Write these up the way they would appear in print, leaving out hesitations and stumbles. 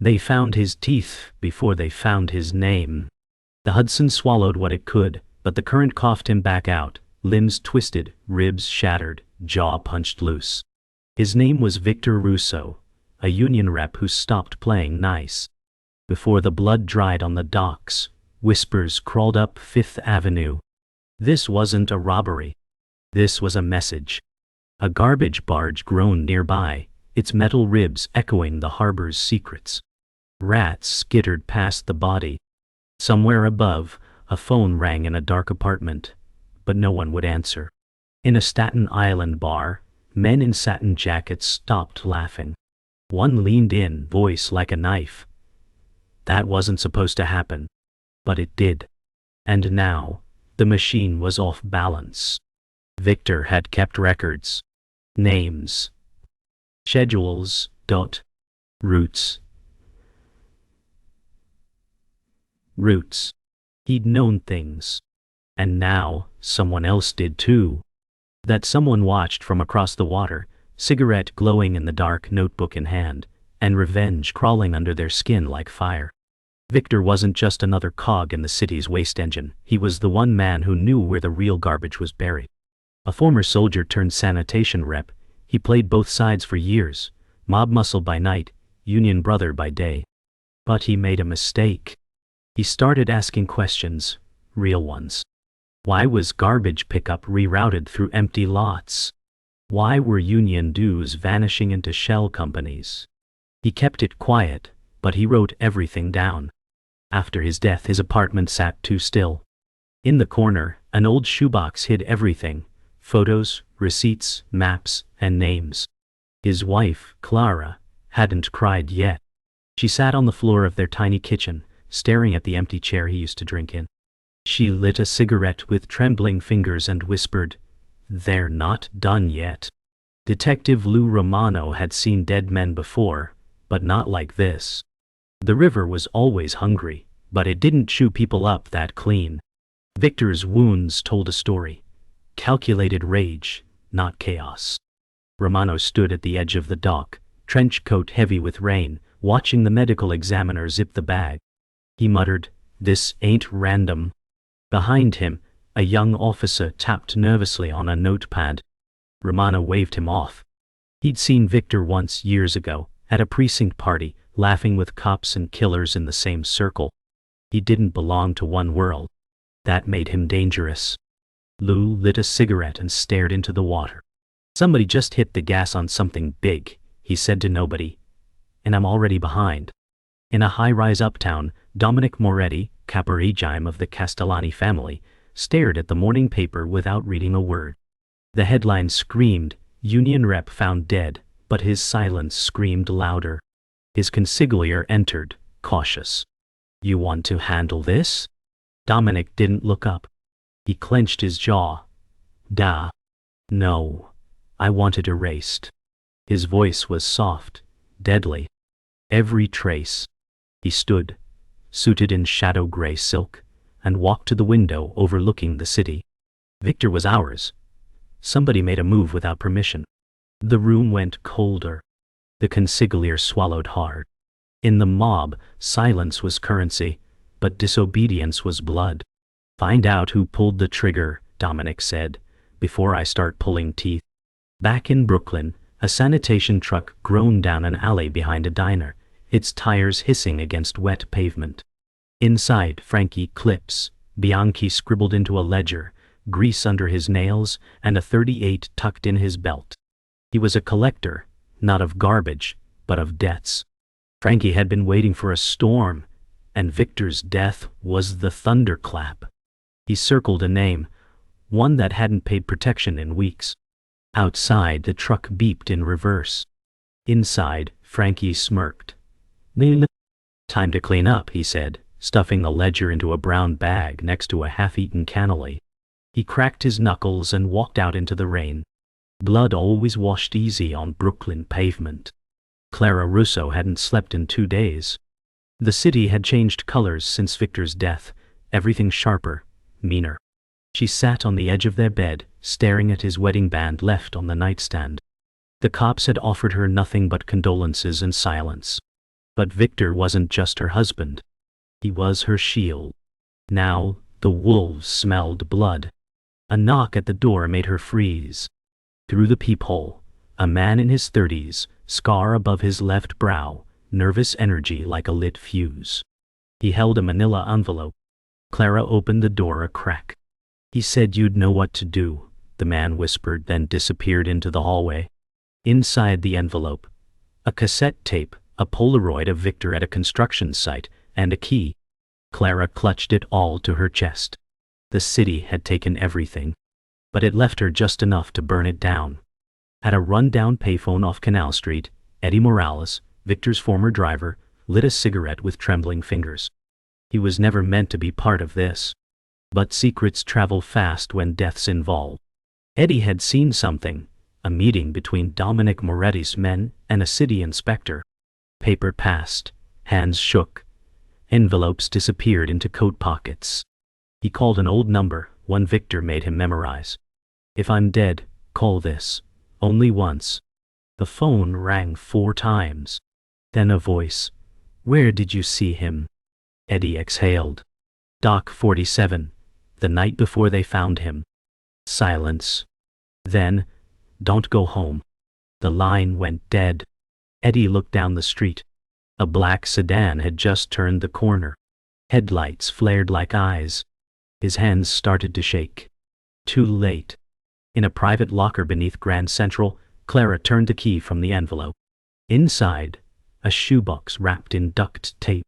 They found his teeth before they found his name. The Hudson swallowed what it could, but the current coughed him back out, limbs twisted, ribs shattered, jaw punched loose. His name was Victor Russo, a union rep who stopped playing nice. Before the blood dried on the docks, whispers crawled up Fifth Avenue. This wasn't a robbery. This was a message. A garbage barge groaned nearby, its metal ribs echoing the harbor's secrets. Rats skittered past the body. Somewhere above, a phone rang in a dark apartment, but no one would answer. In a Staten Island bar, men in satin jackets stopped laughing. One leaned in, voice like a knife. That wasn't supposed to happen. But it did. And now, the machine was off balance. Victor had kept records. Names. Schedules. Routes. He'd known things. And now, someone else did too. That someone watched from across the water, cigarette glowing in the dark, notebook in hand, and revenge crawling under their skin like fire. Victor wasn't just another cog in the city's waste engine. He was the one man who knew where the real garbage was buried. A former soldier turned sanitation rep, he played both sides for years, mob muscle by night, union brother by day. But he made a mistake. He started asking questions, real ones. Why was garbage pickup rerouted through empty lots? Why were union dues vanishing into shell companies? He kept it quiet, but he wrote everything down. After his death, his apartment sat too still. In the corner, an old shoebox hid everything: photos, receipts, maps, and names. His wife, Clara, hadn't cried yet. She sat on the floor of their tiny kitchen, staring at the empty chair he used to drink in. She lit a cigarette with trembling fingers and whispered, "They're not done yet." Detective Lou Romano had seen dead men before, but not like this. The river was always hungry, but it didn't chew people up that clean. Victor's wounds told a story. Calculated rage, not chaos. Romano stood at the edge of the dock, trench coat heavy with rain, watching the medical examiner zip the bag. He muttered, "This ain't random." Behind him, a young officer tapped nervously on a notepad. Romano waved him off. He'd seen Victor once years ago, at a precinct party, laughing with cops and killers in the same circle. He didn't belong to one world. That made him dangerous. Lou lit a cigarette and stared into the water. "Somebody just hit the gas on something big," he said to nobody. "And I'm already behind." In a high-rise uptown, Dominic Moretti, caporegime of the Castellani family, stared at the morning paper without reading a word. The headline screamed, "Union rep found dead," but his silence screamed louder. His consigliere entered, cautious. "You want to handle this?" Dominic didn't look up. He clenched his jaw. No. I want it erased." His voice was soft, deadly. Every trace. He stood, suited in shadow gray silk, and walked to the window overlooking the city. Victor was ours. Somebody made a move without permission. The room went colder. The consigliere swallowed hard. In the mob, silence was currency, but disobedience was blood. "Find out who pulled the trigger," Dominic said, "before I start pulling teeth." Back in Brooklyn, a sanitation truck groaned down an alley behind a diner, its tires hissing against wet pavement. Inside, Frankie Clips, Bianchi scribbled into a ledger, grease under his nails, and a .38 tucked in his belt. He was a collector, not of garbage, but of debts. Frankie had been waiting for a storm, and Victor's death was the thunderclap. He circled a name, one that hadn't paid protection in weeks. Outside, the truck beeped in reverse. Inside, Frankie smirked. "Time to clean up," he said, stuffing the ledger into a brown bag next to a half-eaten cannoli. He cracked his knuckles and walked out into the rain. Blood always washed easy on Brooklyn pavement. Clara Russo hadn't slept in 2 days. The city had changed colors since Victor's death, everything sharper, meaner. She sat on the edge of their bed, staring at his wedding band left on the nightstand. The cops had offered her nothing but condolences and silence. But Victor wasn't just her husband. He was her shield. Now, the wolves smelled blood. A knock at the door made her freeze. Through the peephole, a man in his 30s, scar above his left brow, nervous energy like a lit fuse. He held a manila envelope. Clara opened the door a crack. "He said you'd know what to do," the man whispered, then disappeared into the hallway. Inside the envelope, a cassette tape, a Polaroid of Victor at a construction site, and a key. Clara clutched it all to her chest. The city had taken everything, but it left her just enough to burn it down. At a run-down payphone off Canal Street, Eddie Morales, Victor's former driver, lit a cigarette with trembling fingers. He was never meant to be part of this. But secrets travel fast when death's involved. Eddie had seen something, a meeting between Dominic Moretti's men and a city inspector. Paper passed, hands shook, envelopes disappeared into coat pockets. He called an old number, one Victor made him memorize. "If I'm dead, call this. Only once." The phone rang 4 times. Then a voice. "Where did you see him?" Eddie exhaled. "Dock 47, the night before they found him." Silence. Then, "Don't go home." The line went dead. Eddie looked down the street. A black sedan had just turned the corner. Headlights flared like eyes. His hands started to shake. Too late. In a private locker beneath Grand Central, Clara turned the key from the envelope. Inside, a shoebox wrapped in duct tape.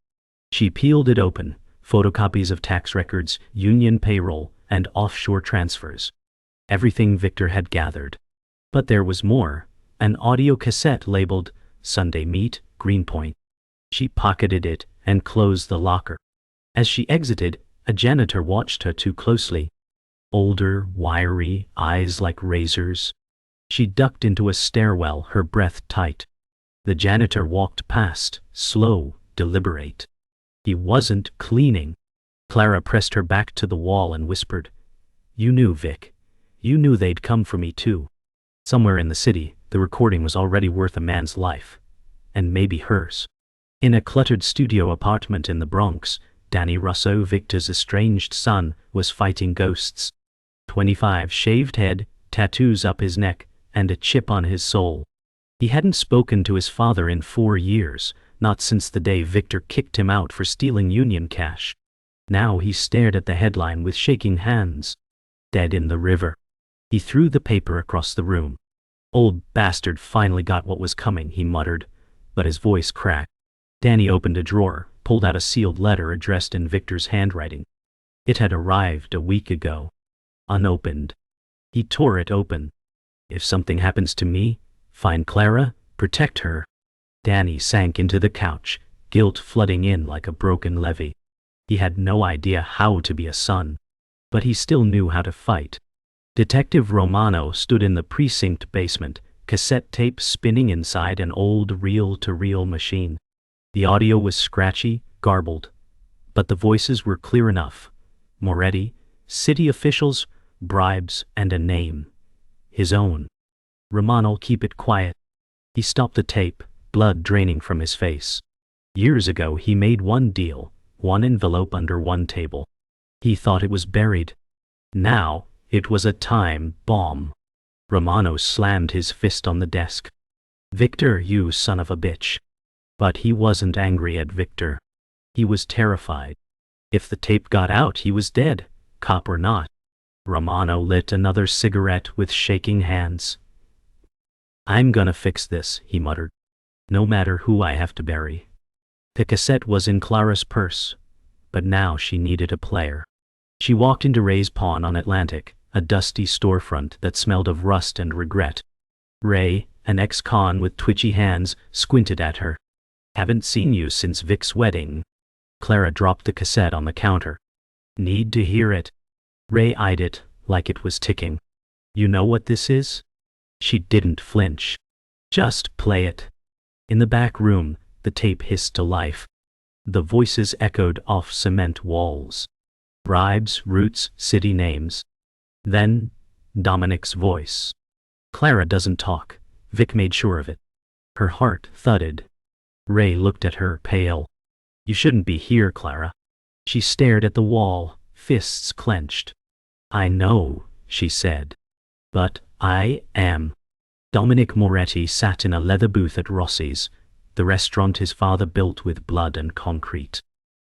She peeled it open, photocopies of tax records, union payroll, and offshore transfers. Everything Victor had gathered. But there was more, an audio cassette labeled Sunday Meet, Greenpoint. She pocketed it and closed the locker. As she exited, a janitor watched her too closely. Older, wiry, eyes like razors. She ducked into a stairwell, her breath tight. The janitor walked past, slow, deliberate. He wasn't cleaning. Clara pressed her back to the wall and whispered, "You knew, Vic. You knew they'd come for me too." Somewhere in the city, the recording was already worth a man's life. And maybe hers. In a cluttered studio apartment in the Bronx, Danny Russo, Victor's estranged son, was fighting ghosts. 25, shaved head, tattoos up his neck, and a chip on his soul. He hadn't spoken to his father in 4 years, not since the day Victor kicked him out for stealing union cash. Now he stared at the headline with shaking hands. "Dead in the river." He threw the paper across the room. "Old bastard finally got what was coming," he muttered, but his voice cracked. Danny opened a drawer, pulled out a sealed letter addressed in Victor's handwriting. It had arrived a week ago. Unopened. He tore it open. "If something happens to me, find Clara, protect her." Danny sank into the couch, guilt flooding in like a broken levee. He had no idea how to be a son, but he still knew how to fight. Detective Romano stood in the precinct basement, cassette tape spinning inside an old reel-to-reel machine. The audio was scratchy, garbled, but the voices were clear enough. Moretti, city officials, bribes, and a name. His own. "Romano, keep it quiet." He stopped the tape, blood draining from his face. Years ago he made one deal, one envelope under one table. He thought it was buried. Now, it was a time bomb. Romano slammed his fist on the desk. "Victor, you son of a bitch." But he wasn't angry at Victor. He was terrified. If the tape got out, he was dead, cop or not. Romano lit another cigarette with shaking hands. "I'm gonna fix this," he muttered. "No matter who I have to bury." The cassette was in Clara's purse, but now she needed a player. She walked into Ray's Pawn on Atlantic, a dusty storefront that smelled of rust and regret. Ray, an ex-con with twitchy hands, squinted at her. "Haven't seen you since Vic's wedding." Clara dropped the cassette on the counter. "Need to hear it." Ray eyed it like it was ticking. "You know what this is?" She didn't flinch. "Just play it." In the back room, the tape hissed to life. The voices echoed off cement walls. Bribes, routes, city names. Then, Dominic's voice. "Clara doesn't talk." Vic made sure of it. Her heart thudded. Ray looked at her, pale. You shouldn't be here, Clara. She stared at the wall, fists clenched. I know, she said. But I am. Dominic Moretti sat in a leather booth at Rossi's, the restaurant his father built with blood and concrete.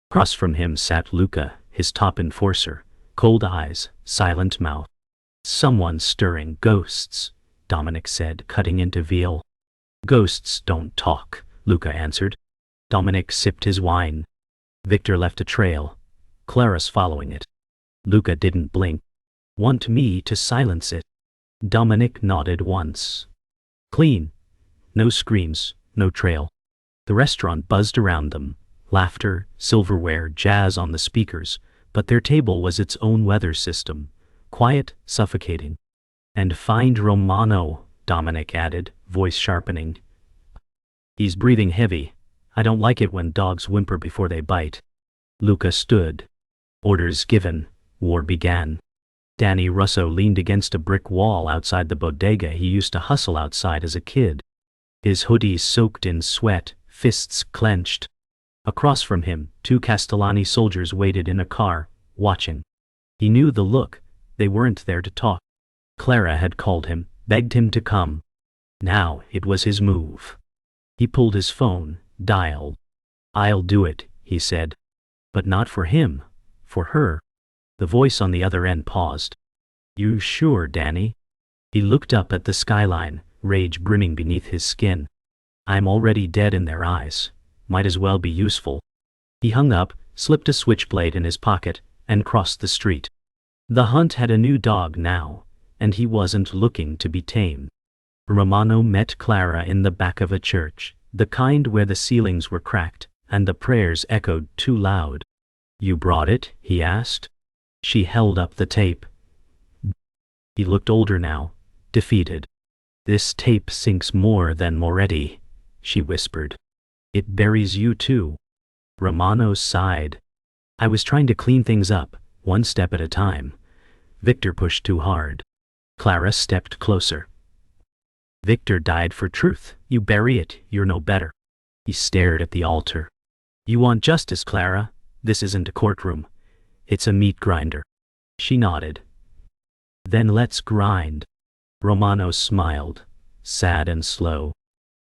Across from him sat Luca, his top enforcer, cold eyes, silent mouth. Someone stirring. Ghosts, Dominic said, cutting into veal. Ghosts don't talk, Luca answered. Dominic sipped his wine. Victor left a trail. Clara's following it. Luca didn't blink. Want me to silence it? Dominic nodded once. Clean. No screams, no trail. The restaurant buzzed around them. Laughter, silverware, jazz on the speakers, but their table was its own weather system. Quiet, suffocating. And find Romano, Dominic added, voice sharpening. He's breathing heavy. I don't like it when dogs whimper before they bite. Luca stood. Orders given. War began. Danny Russo leaned against a brick wall outside the bodega he used to hustle outside as a kid. His hoodie soaked in sweat, fists clenched. Across from him, 2 Castellani soldiers waited in a car, watching. He knew the look. They weren't there to talk. Clara had called him, begged him to come. Now it was his move. He pulled his phone, dialed. I'll do it, he said. But not for him, for her. The voice on the other end paused. You sure, Danny? He looked up at the skyline, rage brimming beneath his skin. I'm already dead in their eyes. Might as well be useful. He hung up, slipped a switchblade in his pocket, and crossed the street. The hunt had a new dog now, and he wasn't looking to be tamed. Romano met Clara in the back of a church, the kind where the ceilings were cracked, and the prayers echoed too loud. You brought it? He asked. She held up the tape. He looked older now, defeated. This tape sinks more than Moretti, she whispered. It buries you too. Romano sighed. I was trying to clean things up, one step at a time. Victor pushed too hard. Clara stepped closer. Victor died for truth. You bury it, you're no better. He stared at the altar. You want justice, Clara? This isn't a courtroom. It's a meat grinder. She nodded. Then let's grind. Romano smiled, sad and slow.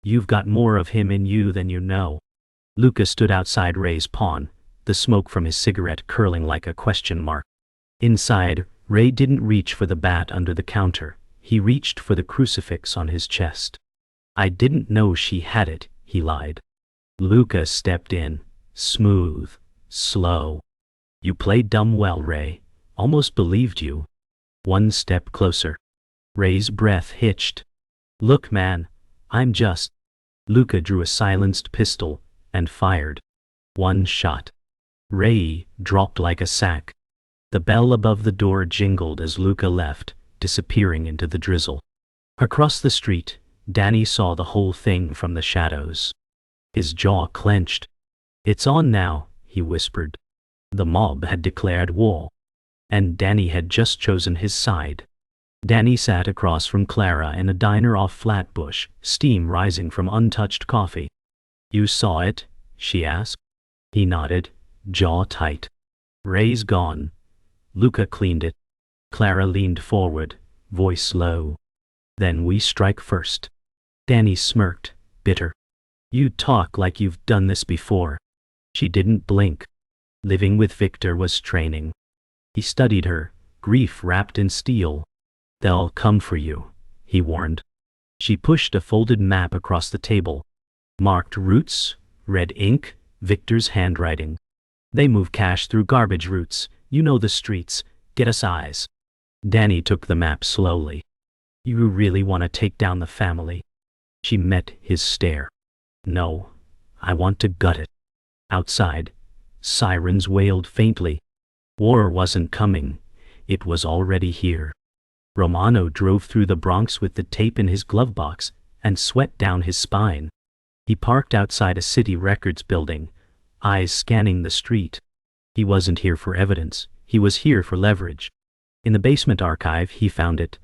You've got more of him in you than you know. Luca stood outside Ray's pawn, the smoke from his cigarette curling like a question mark. Inside, Ray didn't reach for the bat under the counter. He reached for the crucifix on his chest. I didn't know she had it, he lied. Luca stepped in, smooth, slow. You played dumb well, Ray. Almost believed you. One step closer. Ray's breath hitched. Look, man, I'm just... Luca drew a silenced pistol and fired. One shot. Ray dropped like a sack. The bell above the door jingled as Luca left, disappearing into the drizzle. Across the street, Danny saw the whole thing from the shadows. His jaw clenched. It's on now, he whispered. The mob had declared war. And Danny had just chosen his side. Danny sat across from Clara in a diner off Flatbush, steam rising from untouched coffee. You saw it? She asked. He nodded, jaw tight. Ray's gone. Luca cleaned it. Clara leaned forward, voice low. Then we strike first. Danny smirked, bitter. You talk like you've done this before. She didn't blink. Living with Victor was training. He studied her, grief wrapped in steel. They'll come for you, he warned. She pushed a folded map across the table. Marked routes, red ink, Victor's handwriting. They move cash through garbage routes. You know the streets. Get us eyes. Danny took the map slowly. You really want to take down the family? She met his stare. No, I want to gut it. Outside, sirens wailed faintly. War wasn't coming. It was already here. Romano drove through the Bronx with the tape in his glove box and sweat down his spine. He parked outside a city records building, eyes scanning the street. He wasn't here for evidence. He was here for leverage. In the basement archive, he found it.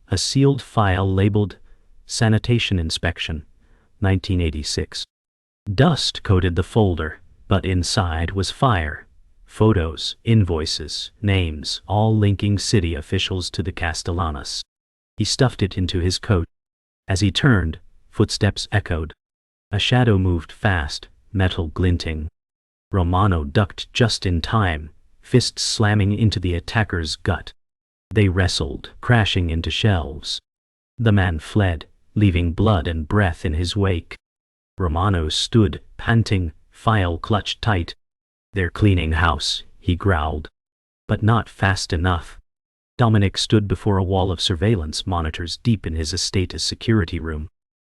A sealed file labeled Sanitation Inspection, 1986. Dust coated the folder, but inside was fire. Photos, invoices, names, all linking city officials to the Castellanos. He stuffed it into his coat. As he turned, footsteps echoed. A shadow moved fast, metal glinting. Romano ducked just in time, fists slamming into the attacker's gut. They wrestled, crashing into shelves. The man fled, leaving blood and breath in his wake. Romano stood, panting, file clutched tight. "They're cleaning house," he growled. But not fast enough. Dominic stood before a wall of surveillance monitors deep in his estate's security room.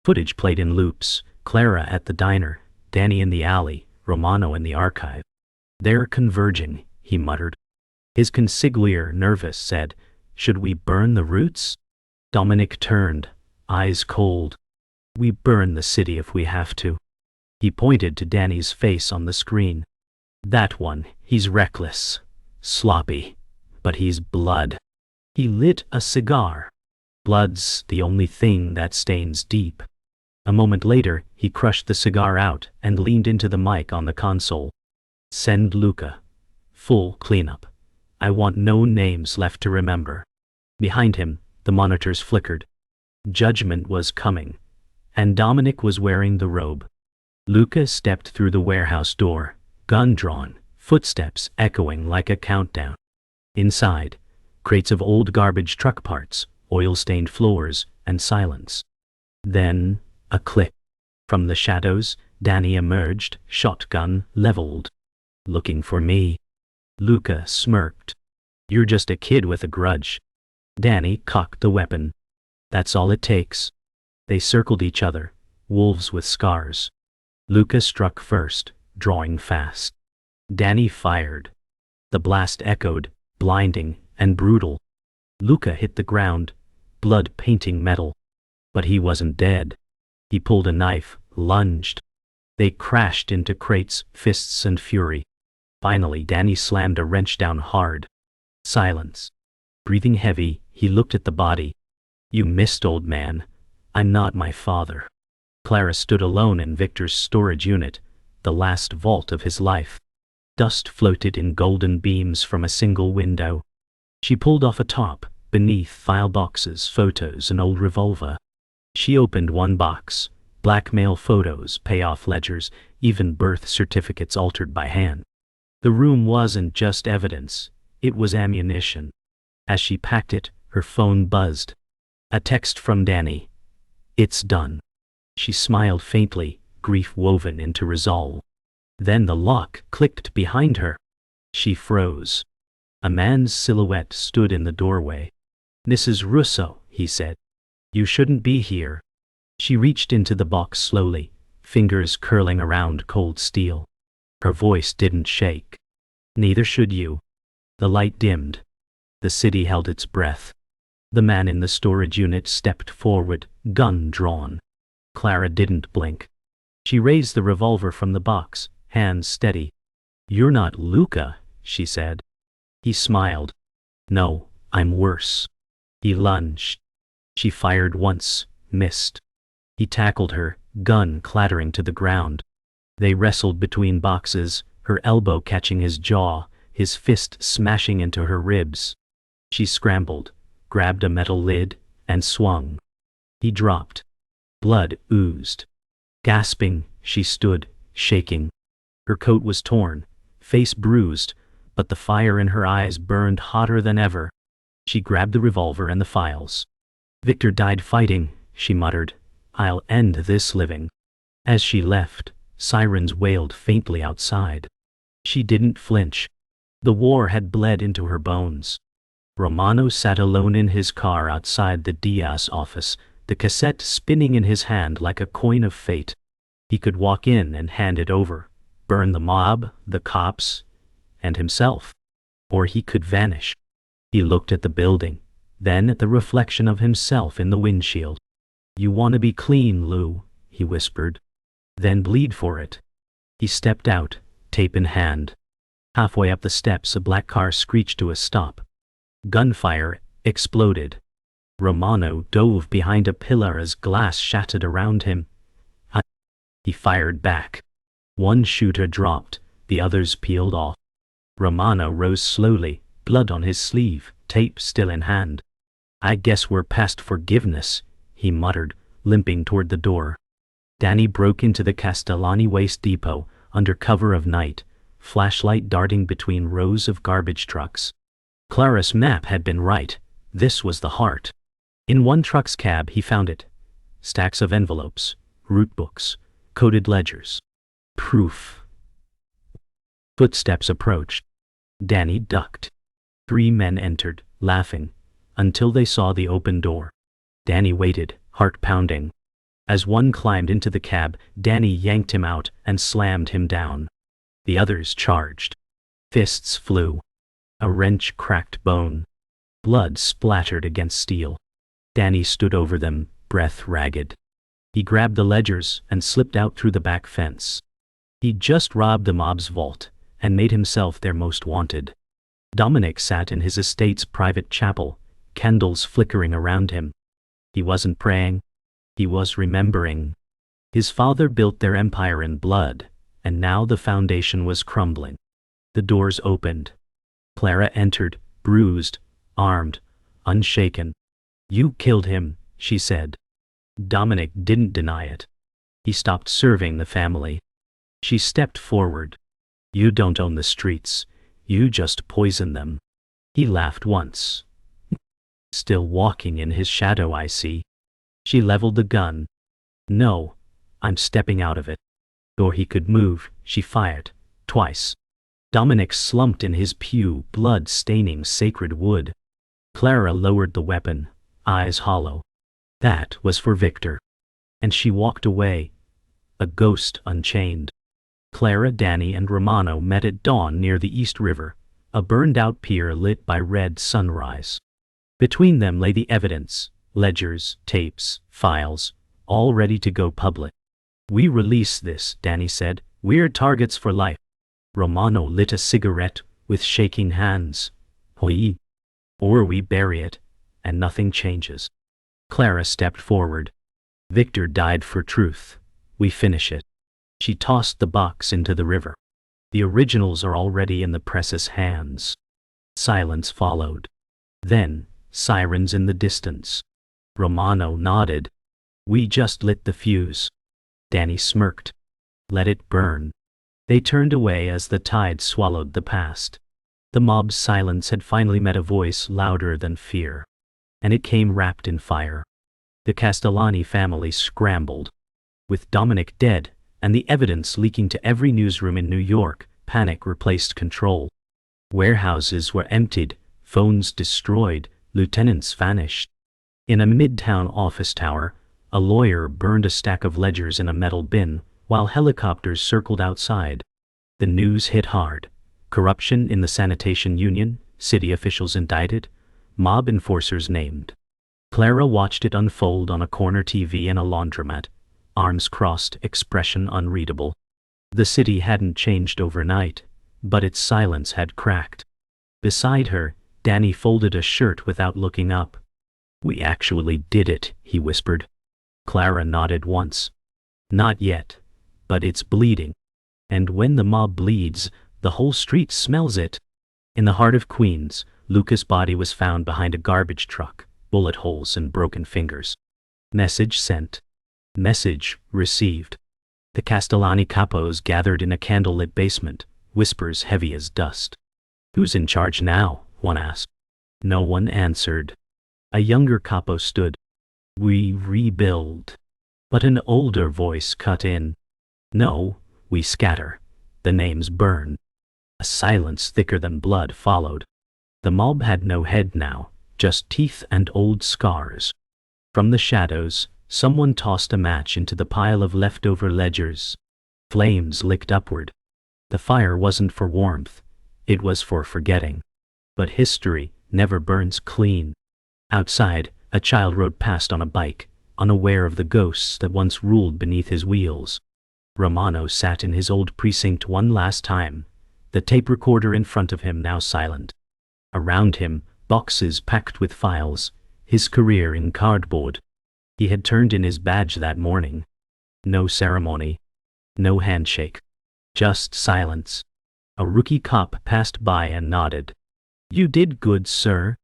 Footage played in loops, Clara at the diner, Danny in the alley, Romano in the archive. "They're converging," he muttered. His consigliere, nervous, said, "Should we burn the roots?" Dominic turned, eyes cold. "We burn the city if we have to." He pointed to Danny's face on the screen. "That one, he's reckless, sloppy, but he's blood." He lit a cigar. "Blood's the only thing that stains deep." A moment later, he crushed the cigar out and leaned into the mic on the console. "Send Luca. Full cleanup. I want no names left to remember." Behind him, the monitors flickered. Judgment was coming, and Dominic was wearing the robe. Luca stepped through the warehouse door, gun drawn, footsteps echoing like a countdown. Inside, crates of old garbage truck parts, oil-stained floors, and silence. Then, a click. From the shadows, Danny emerged, shotgun leveled. "Looking for me?" Luca smirked. "You're just a kid with a grudge." Danny cocked the weapon. "That's all it takes." They circled each other, wolves with scars. Luca struck first, drawing fast. Danny fired. The blast echoed, blinding and brutal. Luca hit the ground, blood painting metal. But he wasn't dead. He pulled a knife, lunged. They crashed into crates, fists and fury. Finally, Danny slammed a wrench down hard. Silence. Breathing heavy, he looked at the body. "You missed, old man. I'm not my father." Clara stood alone in Victor's storage unit, the last vault of his life. Dust floated in golden beams from a single window. She pulled off a top, beneath file boxes, photos, an old revolver. She opened one box, blackmail photos, payoff ledgers, even birth certificates altered by hand. The room wasn't just evidence, it was ammunition. As she packed it, her phone buzzed. A text from Danny. "It's done." She smiled faintly, grief woven into resolve. Then the lock clicked behind her. She froze. A man's silhouette stood in the doorway. "Mrs. Russo," he said. "You shouldn't be here." She reached into the box slowly, fingers curling around cold steel. Her voice didn't shake. "Neither should you." The light dimmed. The city held its breath. The man in the storage unit stepped forward, gun drawn. Clara didn't blink. She raised the revolver from the box, hands steady. "You're not Luca," she said. He smiled. "No, I'm worse." He lunged. She fired once, missed. He tackled her, gun clattering to the ground. They wrestled between boxes, her elbow catching his jaw, his fist smashing into her ribs. She scrambled, grabbed a metal lid, and swung. He dropped. Blood oozed. Gasping, she stood, shaking. Her coat was torn, face bruised, but the fire in her eyes burned hotter than ever. She grabbed the revolver and the files. "Victor died fighting," she muttered. "I'll end this living." As she left, sirens wailed faintly outside. She didn't flinch. The war had bled into her bones. Romano sat alone in his car outside the Diaz office, the cassette spinning in his hand like a coin of fate. He could walk in and hand it over, burn the mob, the cops, and himself. Or he could vanish. He looked at the building, then at the reflection of himself in the windshield. "You want to be clean, Lou," he whispered. "Then bleed for it." He stepped out, tape in hand. Halfway up the steps, a black car screeched to a stop. Gunfire exploded. Romano dove behind a pillar as glass shattered around him. He fired back. One shooter dropped, the others peeled off. Romano rose slowly, blood on his sleeve, tape still in hand. "I guess we're past forgiveness," he muttered, limping toward the door. Danny broke into the Castellani waste depot, under cover of night, flashlight darting between rows of garbage trucks. Clara's map had been right. This was the heart. In one truck's cab he found it. Stacks of envelopes, route books, coded ledgers. Proof. Footsteps approached. Danny ducked. 3 men entered, laughing, until they saw the open door. Danny waited, heart pounding. As one climbed into the cab, Danny yanked him out and slammed him down. The others charged. Fists flew. A wrench cracked bone. Blood splattered against steel. Danny stood over them, breath ragged. He grabbed the ledgers and slipped out through the back fence. He'd just robbed the mob's vault and made himself their most wanted. Dominic sat in his estate's private chapel, candles flickering around him. He wasn't praying. He was remembering. His father built their empire in blood, and now the foundation was crumbling. The doors opened. Clara entered, bruised, armed, unshaken. "You killed him," she said. Dominic didn't deny it. He stopped serving the family. She stepped forward. "You don't own the streets. You just poison them." He laughed once. "Still walking in his shadow, I see." She leveled the gun. "No, I'm stepping out of it." Before he could move, she fired, twice. Dominic slumped in his pew, blood staining sacred wood. Clara lowered the weapon, eyes hollow. That was for Victor. And she walked away, a ghost unchained. Clara, Danny, and Romano met at dawn near the East River, a burned-out pier lit by red sunrise. Between them lay the evidence, ledgers, tapes, files, all ready to go public. "We release this," Danny said. "We're targets for life." Romano lit a cigarette with shaking hands. "Oui. Or we bury it, and nothing changes." Clara stepped forward. "Victor died for truth. We finish it." She tossed the box into the river. "The originals are already in the press's hands." Silence followed. Then, sirens in the distance. Romano nodded. "We just lit the fuse." Danny smirked. "Let it burn." They turned away as the tide swallowed the past. The mob's silence had finally met a voice louder than fear. And it came wrapped in fire. The Castellani family scrambled. With Dominic dead, and the evidence leaking to every newsroom in New York, panic replaced control. Warehouses were emptied, phones destroyed, lieutenants vanished. In a midtown office tower, a lawyer burned a stack of ledgers in a metal bin, while helicopters circled outside. The news hit hard. Corruption in the sanitation union, city officials indicted, mob enforcers named. Clara watched it unfold on a corner TV in a laundromat, arms crossed, expression unreadable. The city hadn't changed overnight, but its silence had cracked. Beside her, Danny folded a shirt without looking up. "We actually did it," he whispered. Clara nodded once. "Not yet, but it's bleeding. And when the mob bleeds, the whole street smells it." In the heart of Queens, Lucas' body was found behind a garbage truck, bullet holes and broken fingers. Message sent. Message received. The Castellani capos gathered in a candlelit basement, whispers heavy as dust. "Who's in charge now?" one asked. No one answered. A younger capo stood. "We rebuild." But an older voice cut in. "No, we scatter. The names burn." A silence thicker than blood followed. The mob had no head now, just teeth and old scars. From the shadows, someone tossed a match into the pile of leftover ledgers. Flames licked upward. The fire wasn't for warmth, it was for forgetting. But history never burns clean. Outside, a child rode past on a bike, unaware of the ghosts that once ruled beneath his wheels. Romano sat in his old precinct one last time, the tape recorder in front of him now silent. Around him, boxes packed with files, his career in cardboard. He had turned in his badge that morning. No ceremony, No handshake. Just silence. A rookie cop passed by and nodded. "You did good, sir."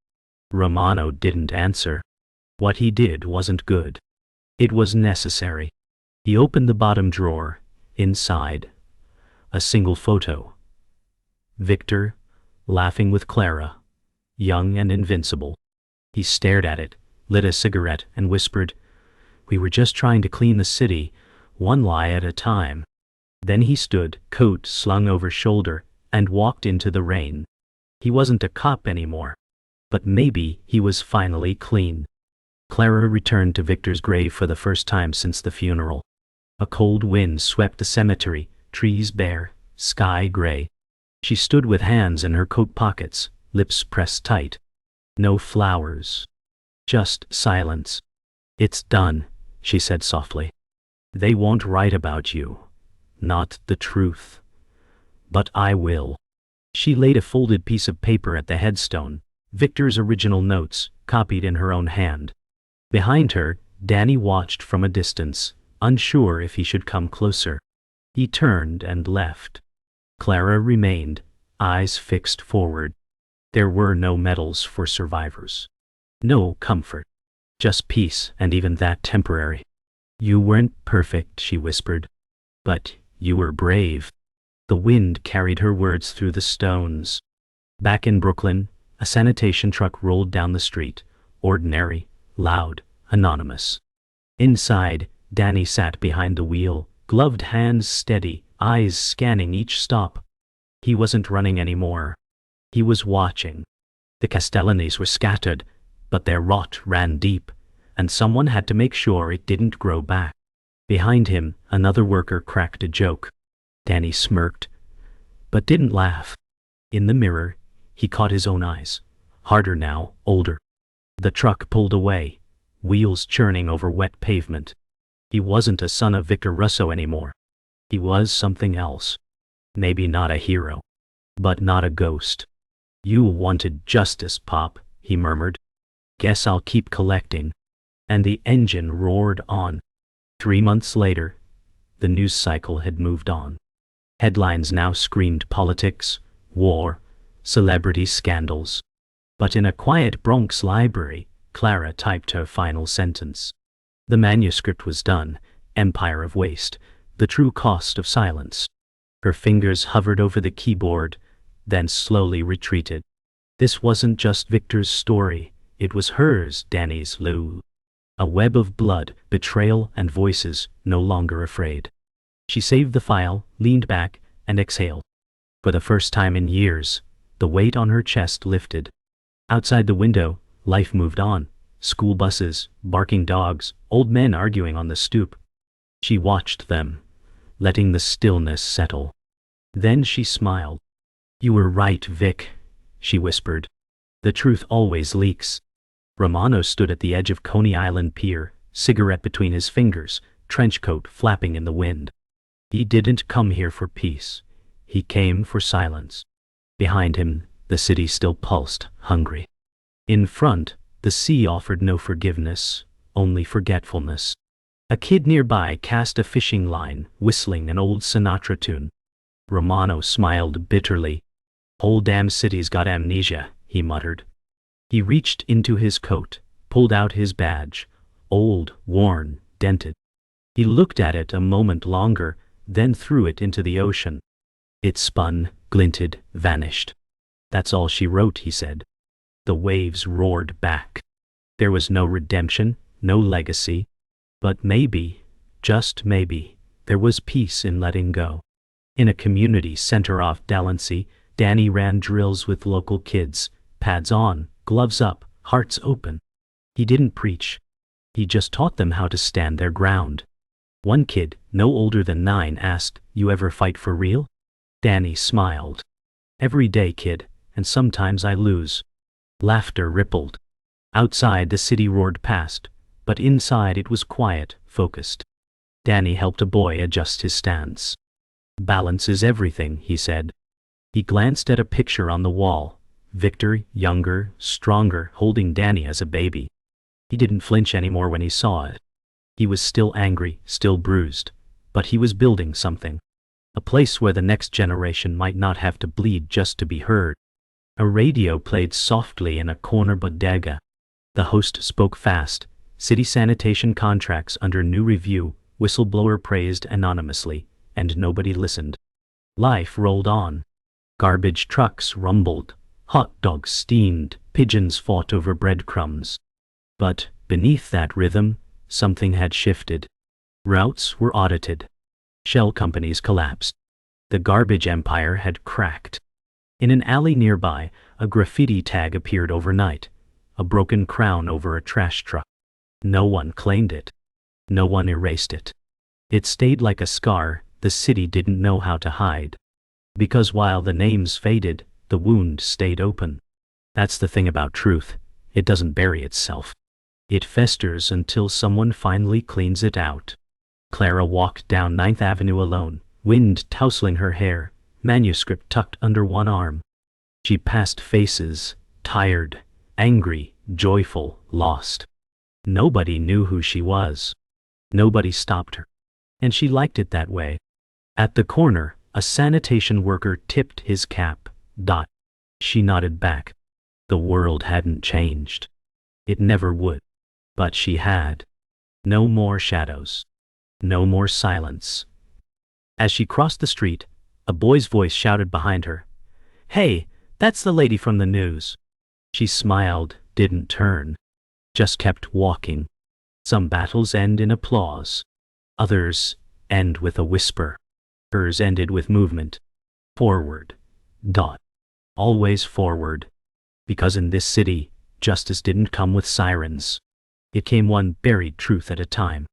Romano didn't answer. What he did wasn't good. It was necessary. He opened the bottom drawer. Inside, a single photo. Victor, laughing with Clara, young and invincible. He stared at it, lit a cigarette, and whispered, "We were just trying to clean the city, one lie at a time." Then he stood, coat slung over shoulder, and walked into the rain. He wasn't a cop anymore. But maybe he was finally clean. Clara returned to Victor's grave for the first time since the funeral. A cold wind swept the cemetery, trees bare, sky gray. She stood with hands in her coat pockets, lips pressed tight. No flowers. Just silence. "It's done," she said softly. "They won't write about you. Not the truth. But I will." She laid a folded piece of paper at the headstone, Victor's original notes, copied in her own hand. Behind her, Danny watched from a distance, unsure if he should come closer. He turned and left. Clara remained, eyes fixed forward. There were no medals for survivors. No comfort. Just peace, and even that temporary. "You weren't perfect," she whispered. "But you were brave." The wind carried her words through the stones. Back in Brooklyn, a sanitation truck rolled down the street, ordinary, loud, anonymous. Inside, Danny sat behind the wheel, gloved hands steady, eyes scanning each stop. He wasn't running anymore. He was watching. The Castellanis were scattered, but their rot ran deep, and someone had to make sure it didn't grow back. Behind him, another worker cracked a joke. Danny smirked, but didn't laugh. In the mirror, he caught his own eyes, harder now, older. The truck pulled away, wheels churning over wet pavement. He wasn't a son of Victor Russo anymore. He was something else. Maybe not a hero, but not a ghost. "You wanted justice, Pop," he murmured. "Guess I'll keep collecting." And the engine roared on. 3 months later, the news cycle had moved on. Headlines now screamed politics, war, celebrity scandals. But in a quiet Bronx library, Clara typed her final sentence. The manuscript was done, Empire of Waste, the true cost of silence. Her fingers hovered over the keyboard, then slowly retreated. This wasn't just Victor's story, it was hers, Danny's, Lou. A web of blood, betrayal, and voices, no longer afraid. She saved the file, leaned back, and exhaled. For the first time in years, the weight on her chest lifted. Outside the window, life moved on. School buses, barking dogs, old men arguing on the stoop. She watched them, letting the stillness settle. Then she smiled. "You were right, Vic," she whispered. "The truth always leaks." Romano stood at the edge of Coney Island Pier, cigarette between his fingers, trench coat flapping in the wind. He didn't come here for peace. He came for silence. Behind him, the city still pulsed, hungry. In front, the sea offered no forgiveness, only forgetfulness. A kid nearby cast a fishing line, whistling an old Sinatra tune. Romano smiled bitterly. "Whole damn city's got amnesia," he muttered. He reached into his coat, pulled out his badge, old, worn, dented. He looked at it a moment longer, then threw it into the ocean. It spun, glinted, vanished. "That's all she wrote," he said. The waves roared back. There was no redemption, no legacy. But maybe, just maybe, there was peace in letting go. In a community center off Delancey, Danny ran drills with local kids, pads on, gloves up, hearts open. He didn't preach. He just taught them how to stand their ground. One kid, no older than 9, asked, "You ever fight for real?" Danny smiled. "Every day, kid, and sometimes I lose." Laughter rippled. Outside, the city roared past, but inside it was quiet, focused. Danny helped a boy adjust his stance. "Balance is everything," he said. He glanced at a picture on the wall. Victor, younger, stronger, holding Danny as a baby. He didn't flinch anymore when he saw it. He was still angry, still bruised, But he was building something. A place where the next generation might not have to bleed just to be heard. A radio played softly in a corner bodega. The host spoke fast. City sanitation contracts under new review, whistleblower praised anonymously, and nobody listened. Life rolled on. Garbage trucks rumbled. Hot dogs steamed. Pigeons fought over breadcrumbs. But, beneath that rhythm, something had shifted. Routes were audited. Shell companies collapsed. The garbage empire had cracked. In an alley nearby, a graffiti tag appeared overnight. A broken crown over a trash truck. No one claimed it. No one erased it. It stayed like a scar the city didn't know how to hide. Because while the names faded, the wound stayed open. That's the thing about truth. It doesn't bury itself. It festers until someone finally cleans it out. Clara walked down 9th Avenue alone, wind tousling her hair, manuscript tucked under one arm. She passed faces, tired, angry, joyful, lost. Nobody knew who she was. Nobody stopped her. And she liked it that way. At the corner, a sanitation worker tipped his cap. She nodded back. The world hadn't changed. It never would. But she had. No more shadows. No more silence. As she crossed the street, a boy's voice shouted behind her, "Hey, that's the lady from the news." She smiled, didn't turn. Just kept walking. Some battles end in applause. Others end with a whisper. Hers ended with movement. Forward. Always forward. Because in this city, justice didn't come with sirens. It came one buried truth at a time.